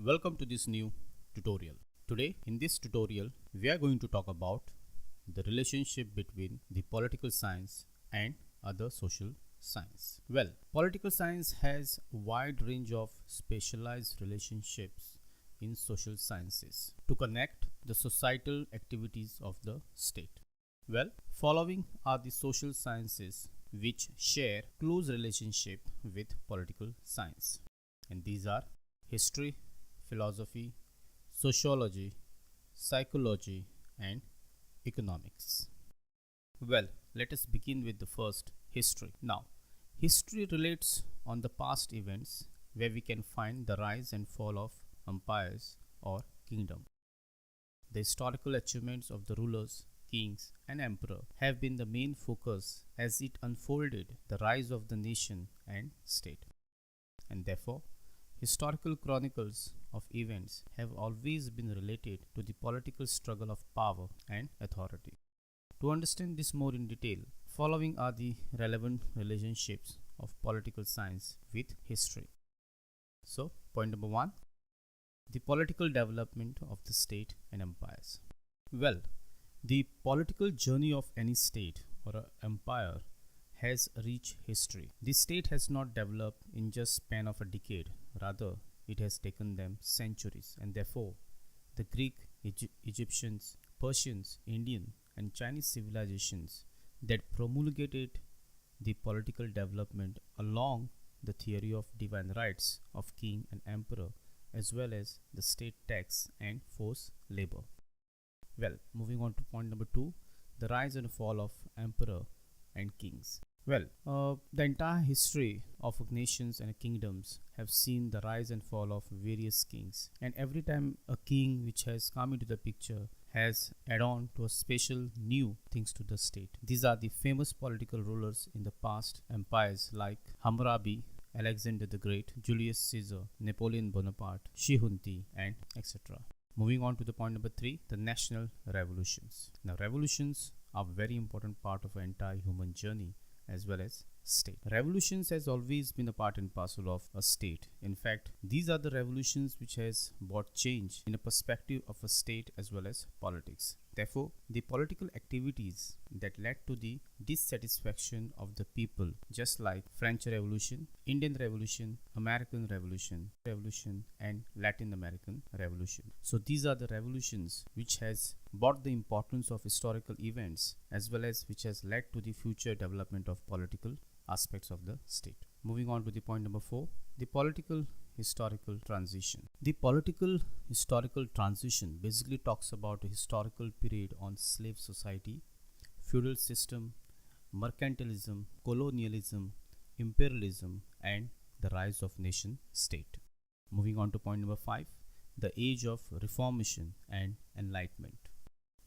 Welcome to this new tutorial. Today in this tutorial we are going to talk about the relationship between the political science and other social science. Well, political science has a wide range of specialized relationships in social sciences to connect the societal activities of the state. Well, following are the social sciences which share close relationship with political science, and these are history, philosophy, sociology, psychology, and economics. Well, let us begin with the first, history. Now, history relates on the past events where we can find the rise and fall of empires or kingdom. The historical achievements of the rulers, kings, and emperor have been the main focus as it unfolded the rise of the nation and state. And therefore, historical chronicles of events have always been related to the political struggle of power and authority. To understand this more in detail, following are the relevant relationships of political science with history. So, point number 1, the political development of the state and empires. Well, the political journey of any state or an empire has a rich history. This state has not developed in just span of a decade, rather it has taken them centuries, and therefore the Greek, Egyptians, Persians, Indian and Chinese civilizations that promulgated the political development along the theory of divine rights of king and emperor, as well as the state tax and forced labor. Well, moving on to point number 2, the rise and fall of emperor and kings. Well, the entire history of nations and kingdoms have seen the rise and fall of various kings, and every time a king which has come into the picture has add on to a special new things to the state. These are the famous political rulers in the past empires like Hammurabi, Alexander the Great, Julius Caesar, Napoleon Bonaparte, Shi Huangdi, and etc. Moving on to the point number 3, the national revolutions. Now, revolutions are a very important part of our entire human journey as well as state. Revolutions has always been a part and parcel of a state. In fact, these are the revolutions which has brought change in a perspective of a state as well as politics. Therefore, the political activities that led to the dissatisfaction of the people, just like French Revolution, Indian Revolution, American Revolution, and Latin American Revolution. So these are the revolutions which has brought the importance of historical events as well as which has led to the future development of political aspects of the state. Moving on to the point number 4, the political historical transition. The political historical transition basically talks about a historical period on slave society, feudal system, mercantilism, colonialism, imperialism, and the rise of nation state. Moving on to point number 5, the age of reformation and enlightenment.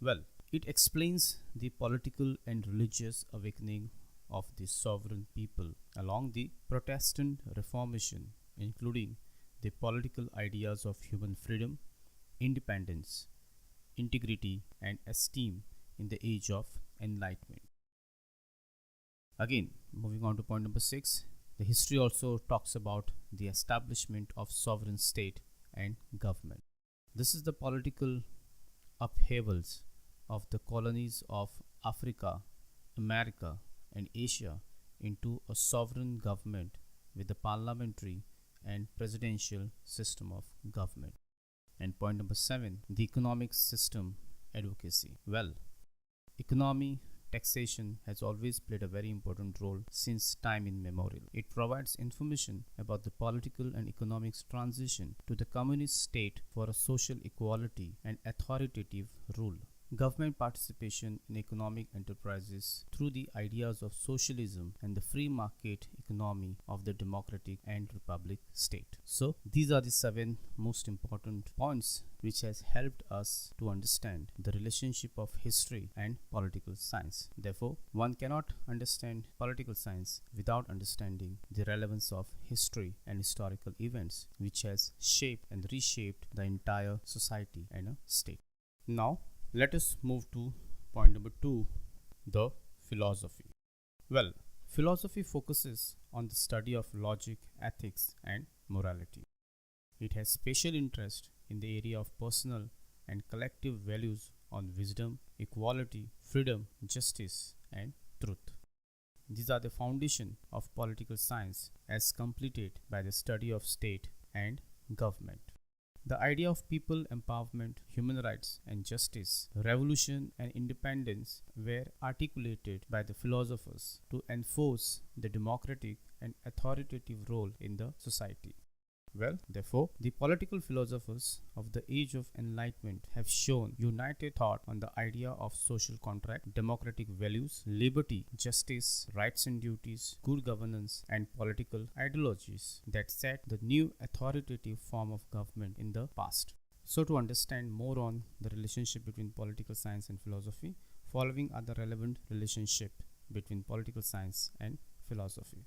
Well, it explains the political and religious awakening of the sovereign people along the Protestant Reformation, including the political ideas of human freedom, independence, integrity, and esteem in the age of enlightenment. Again, moving on to point number 6, the history also talks about the establishment of sovereign state and government. This is the political upheavals of the colonies of Africa, America, and Asia into a sovereign government with a parliamentary and presidential system of government. And point number 7, the economic system advocacy. Well, economy, taxation has always played a very important role since time immemorial. It provides information about the political and economic transition to the communist state for a social equality and authoritative rule. Government participation in economic enterprises through the ideas of socialism and the free market economy of the democratic and republic state. So these are the 7 most important points which has helped us to understand the relationship of history and political science. Therefore, one cannot understand political science without understanding the relevance of history and historical events which has shaped and reshaped the entire society and a state. Now, let us move to point number 2, the philosophy. Well, philosophy focuses on the study of logic, ethics, and morality. It has special interest in the area of personal and collective values on wisdom, equality, freedom, justice, and truth. These are the foundation of political science as completed by the study of state and government. The idea of people empowerment, human rights and justice, revolution and independence were articulated by the philosophers to enforce the democratic and authoritative role in the society. Well, therefore, the political philosophers of the age of enlightenment have shown united thought on the idea of social contract, democratic values, liberty, justice, rights and duties, good governance, and political ideologies that set the new authoritative form of government in the past. So, to understand more on the relationship between political science and philosophy, following are the relevant relationship between political science and philosophy.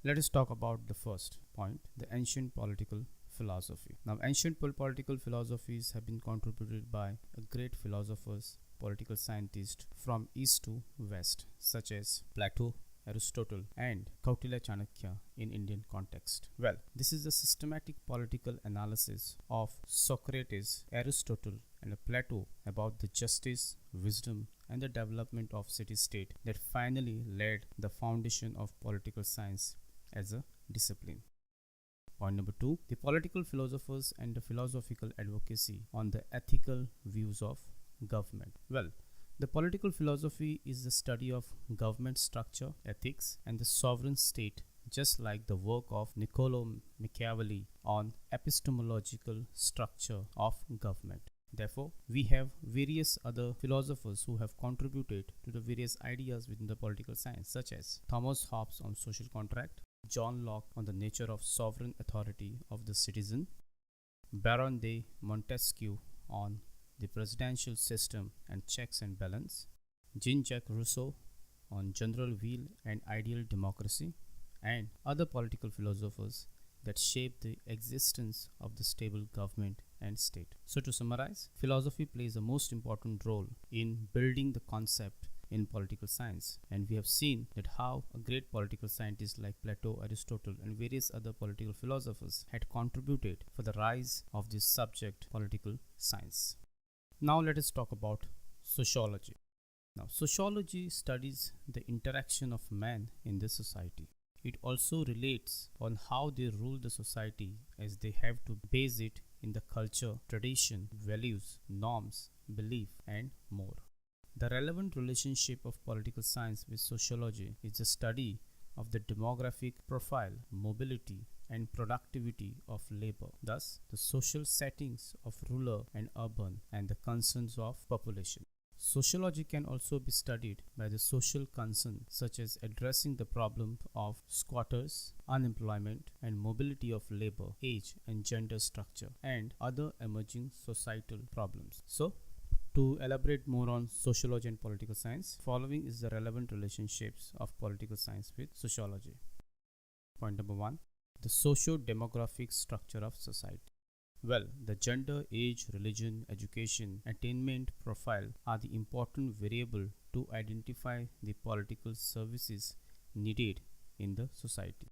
Let us talk about the first point, the ancient political philosophy. Now, ancient political philosophies have been contributed by great philosophers, political scientists from east to west, such as Plato, Aristotle, and Kautilya Chanakya in Indian context. Well, this is a systematic political analysis of Socrates, Aristotle, and Plato about the justice, wisdom, and the development of city-state that finally laid the foundation of political science as a discipline. Point number 2, the political philosophers and the philosophical advocacy on the ethical views of government. Well, the political philosophy is the study of government structure, ethics, and the sovereign state, just like the work of Niccolo Machiavelli on epistemological structure of government. Therefore, we have various other philosophers who have contributed to the various ideas within the political science, such as Thomas Hobbes on social contract, John Locke on the nature of sovereign authority of the citizen, Baron de Montesquieu on the presidential system and checks and balance, Jean-Jacques Rousseau on general will and ideal democracy, and other political philosophers that shape the existence of the stable government and state. So to summarize, philosophy plays a most important role in building the concept in political science, and we have seen that how a great political scientist like Plato, Aristotle, and various other political philosophers had contributed for the rise of this subject, political science. Now let us talk about sociology. Now, sociology studies the interaction of man in this society. It also relates on how they rule the society, as they have to base it in the culture, tradition, values, norms, belief, and more. The relevant relationship of political science with sociology is the study of the demographic profile, mobility, and productivity of labor, thus the social settings of rural and urban and the concerns of population. Sociology can also be studied by the social concern, such as addressing the problem of squatters, unemployment, and mobility of labor, age and gender structure, and other emerging societal problems. So, to elaborate more on sociology and political science, following is the relevant relationships of political science with sociology. Point number 1, the socio-demographic structure of society. Well, the gender, age, religion, education, attainment profile are the important variable to identify the political services needed in the society.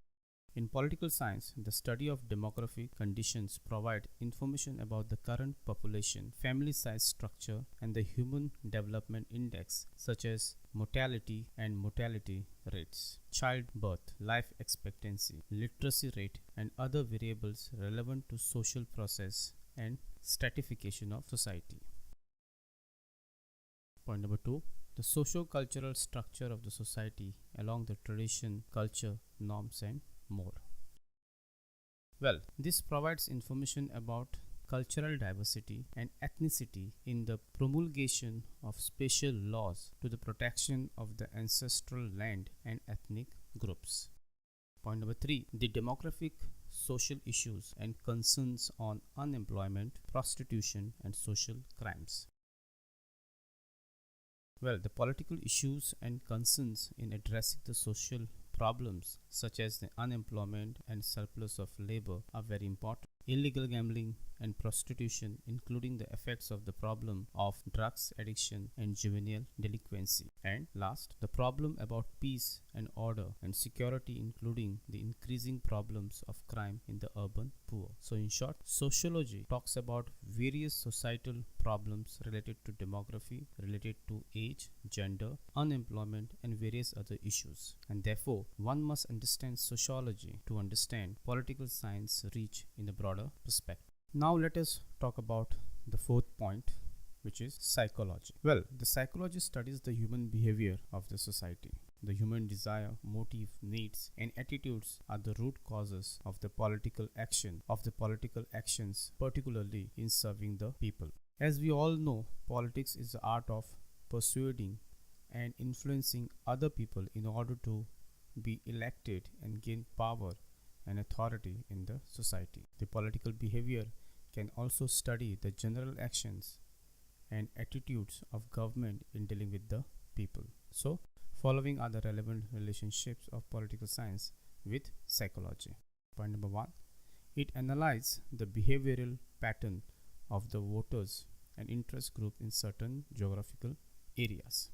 In political science, the study of demographic conditions provide information about the current population, family size structure, and the human development index, such as mortality and mortality rates, childbirth, life expectancy, literacy rate, and other variables relevant to social process and stratification of society. Point number 2, the socio-cultural structure of the society along the tradition, culture, norms, and more. Well, this provides information about cultural diversity and ethnicity in the promulgation of special laws to the protection of the ancestral land and ethnic groups. Point number 3, the demographic social issues and concerns on unemployment, prostitution, and social crimes. Well, the political issues and concerns in addressing the social problems such as the unemployment and surplus of labor are very important. Illegal gambling and prostitution, including the effects of the problem of drugs addiction and juvenile delinquency. And last, the problem about peace and order and security, including the increasing problems of crime in the urban poor. So in short, sociology talks about various societal problems related to demography, related to age, gender, unemployment, and various other issues. And therefore, one must understand sociology to understand political science reach in a broader perspective. Now let us talk about the fourth point, which is psychology. Well, the psychology studies the human behavior of the society. The human desire, motive, needs, and attitudes are the root causes of the political actions, particularly in serving the people. As we all know, politics is the art of persuading and influencing other people in order to be elected and gain power and authority in the society. The political behavior can also study the general actions and attitudes of government in dealing with the people. So, following are the relevant relationships of political science with psychology. Point number 1. It analyzes the behavioral pattern of the voters and interest group in certain geographical areas.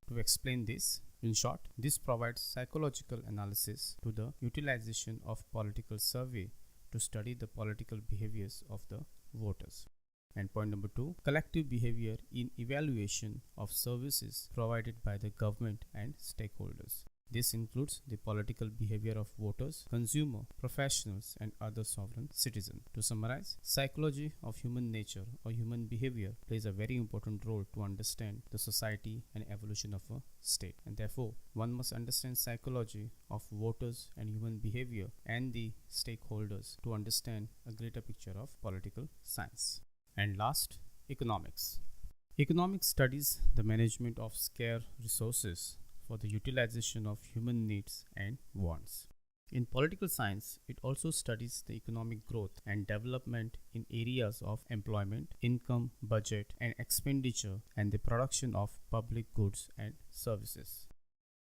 To explain this, in short, this provides psychological analysis to the utilization of political survey to study the political behaviors of the voters. And point number 2, collective behavior in evaluation of services provided by the government and stakeholders. This includes the political behavior of voters, consumer, professionals, and other sovereign citizens. To summarize, psychology of human nature or human behavior plays a very important role to understand the society and evolution of a state. And therefore, one must understand psychology of voters and human behavior and the stakeholders to understand a greater picture of political science. And last, economics. Economics studies the management of scarce resources for the utilization of human needs and wants. In political science, it also studies the economic growth and development in areas of employment, income, budget, and expenditure, and the production of public goods and services.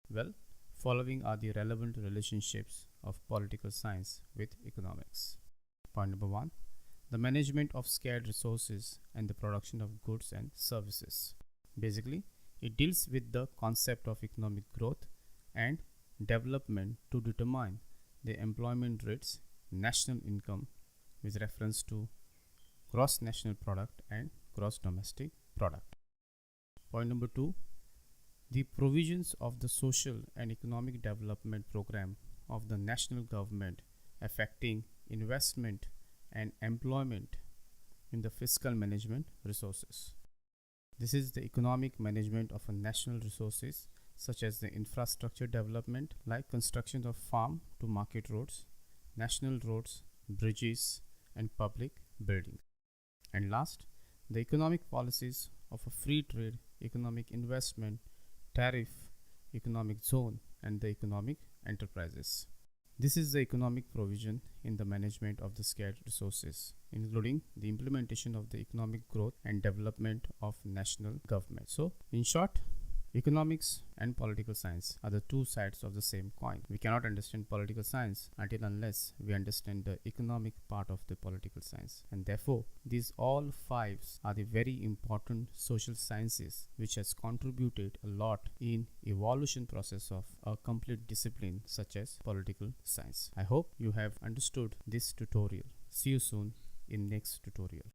Well, following are the relevant relationships of political science with economics. Point number 1. The management of scarce resources and the production of goods and services. Basically, it deals with the concept of economic growth and development to determine the employment rates, national income with reference to gross national product and gross domestic product. Point number 2, the provisions of the social and economic development program of the national government affecting investment and employment in the fiscal management resources. This is the economic management of a national resources such as the infrastructure development like construction of farm to market roads, national roads, bridges, and public buildings. And last, the economic policies of a free trade, economic investment, tariff, economic zone, and the economic enterprises. This is the economic provision in the management of the scarce resources, including the implementation of the economic growth and development of national government. So, in short, economics and political science are the two sides of the same coin. We cannot understand political science unless we understand the economic part of the political science. And therefore, these all five are the very important social sciences which has contributed a lot in evolution process of a complete discipline such as political science. I hope you have understood this tutorial. See you soon in next tutorial.